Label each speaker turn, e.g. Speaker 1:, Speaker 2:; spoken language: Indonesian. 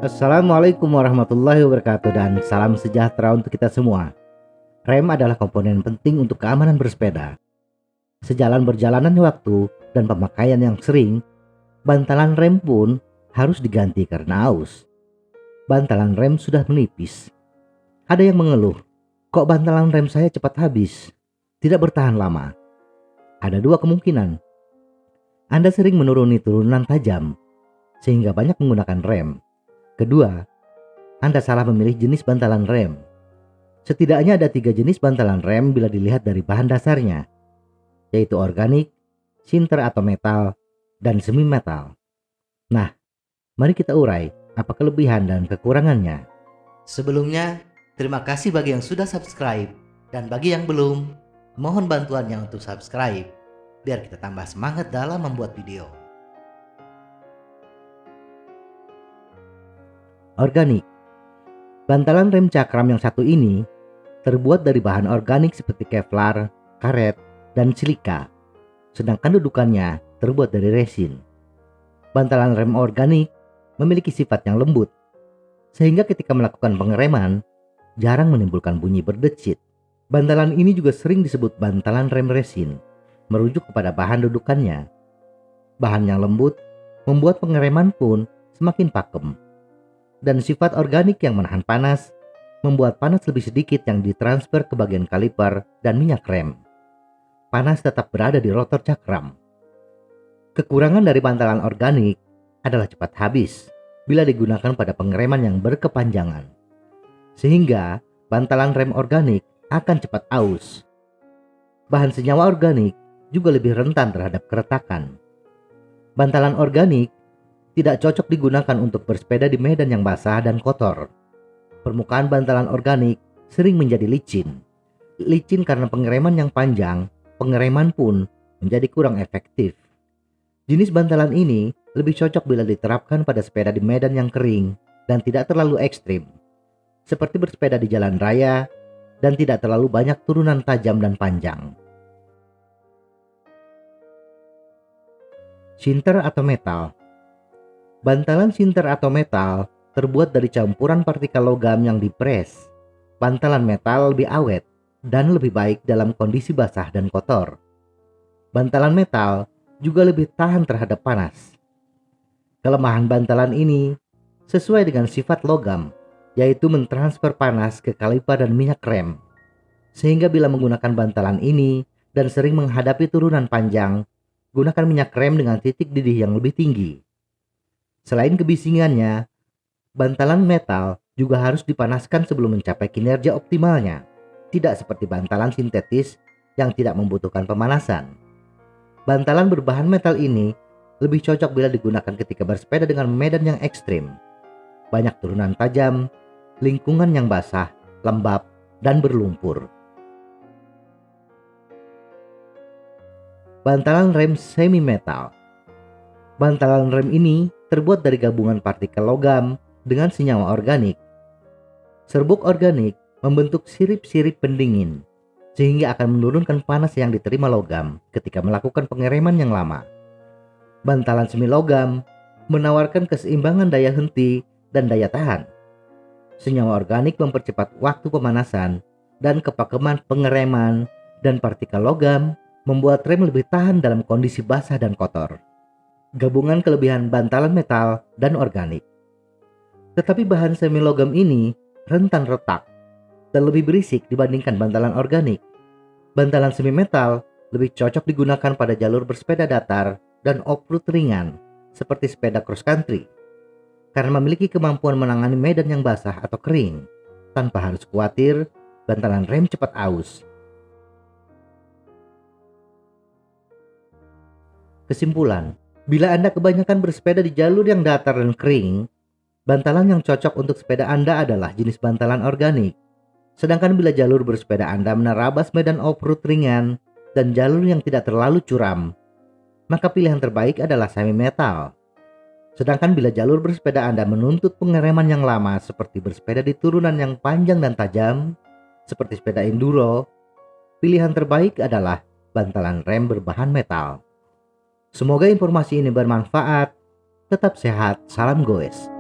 Speaker 1: Assalamualaikum warahmatullahi wabarakatuh dan salam sejahtera untuk kita semua. Rem adalah komponen penting untuk keamanan bersepeda. Sejalan berjalannya waktu dan pemakaian yang sering, bantalan rem pun harus diganti karena aus. Bantalan rem sudah menipis. Ada yang mengeluh, kok bantalan rem saya cepat habis, tidak bertahan lama. Ada dua kemungkinan. Anda sering menuruni turunan tajam, sehingga banyak menggunakan rem. Kedua, Anda salah memilih jenis bantalan rem. Setidaknya ada 3 jenis bantalan rem bila dilihat dari bahan dasarnya, yaitu organik, sinter atau metal, dan semi metal. Nah, mari kita urai apa kelebihan dan kekurangannya. Sebelumnya, terima kasih bagi yang sudah subscribe, dan bagi yang belum, mohon bantuannya untuk subscribe, biar kita tambah semangat dalam membuat video. Organik. Bantalan rem cakram yang satu ini terbuat dari bahan organik seperti kevlar, karet, dan silika. Sedangkan dudukannya terbuat dari resin. Bantalan rem organik memiliki sifat yang lembut, sehingga ketika melakukan pengereman jarang menimbulkan bunyi berdecit. Bantalan ini juga sering disebut bantalan rem resin, merujuk kepada bahan dudukannya. Bahan yang lembut membuat pengereman pun semakin pakem. Dan sifat organik yang menahan panas membuat panas lebih sedikit yang ditransfer ke bagian kaliper dan minyak rem. Panas tetap berada di rotor cakram. Kekurangan dari bantalan organik adalah cepat habis bila digunakan pada pengereman yang berkepanjangan, sehingga bantalan rem organik akan cepat aus. Bahan senyawa organik juga lebih rentan terhadap keretakan. Bantalan organik tidak cocok digunakan untuk bersepeda di medan yang basah dan kotor. Permukaan bantalan organik sering menjadi licin. Licin karena pengereman yang panjang, pengereman pun menjadi kurang efektif. Jenis bantalan ini lebih cocok bila diterapkan pada sepeda di medan yang kering dan tidak terlalu ekstrim, seperti bersepeda di jalan raya dan tidak terlalu banyak turunan tajam dan panjang. Sinter atau metal. Bantalan sinter atau metal terbuat dari campuran partikel logam yang dipres. Bantalan metal lebih awet dan lebih baik dalam kondisi basah dan kotor. Bantalan metal juga lebih tahan terhadap panas. Kelemahan bantalan ini sesuai dengan sifat logam, yaitu mentransfer panas ke kaliper dan minyak rem. Sehingga bila menggunakan bantalan ini dan sering menghadapi turunan panjang, gunakan minyak rem dengan titik didih yang lebih tinggi. Selain kebisingannya, bantalan metal juga harus dipanaskan sebelum mencapai kinerja optimalnya. Tidak seperti bantalan sintetis yang tidak membutuhkan pemanasan. Bantalan berbahan metal ini lebih cocok bila digunakan ketika bersepeda dengan medan yang ekstrim, banyak turunan tajam, lingkungan yang basah, lembab, dan berlumpur. Bantalan rem semi metal. Bantalan rem ini terbuat dari gabungan partikel logam dengan senyawa organik. Serbuk organik membentuk sirip-sirip pendingin, sehingga akan menurunkan panas yang diterima logam ketika melakukan pengereman yang lama. Bantalan semi logam menawarkan keseimbangan daya henti dan daya tahan. Senyawa organik mempercepat waktu pemanasan dan kepakeman pengereman, dan partikel logam membuat rem lebih tahan dalam kondisi basah dan kotor. Gabungan kelebihan bantalan metal dan organik. Tetapi bahan semi logam ini rentan retak dan lebih berisik dibandingkan bantalan organik. Bantalan semi metal lebih cocok digunakan pada jalur bersepeda datar dan off-road ringan seperti sepeda cross country, karena memiliki kemampuan menangani medan yang basah atau kering tanpa harus khawatir bantalan rem cepat aus. Kesimpulan, bila Anda kebanyakan bersepeda di jalur yang datar dan kering, bantalan yang cocok untuk sepeda Anda adalah jenis bantalan organik. Sedangkan bila jalur bersepeda Anda menerabas medan off-road ringan dan jalur yang tidak terlalu curam, maka pilihan terbaik adalah semi metal. Sedangkan bila jalur bersepeda Anda menuntut pengereman yang lama seperti bersepeda di turunan yang panjang dan tajam, seperti sepeda enduro, pilihan terbaik adalah bantalan rem berbahan metal. Semoga informasi ini bermanfaat. Tetap sehat, salam goes.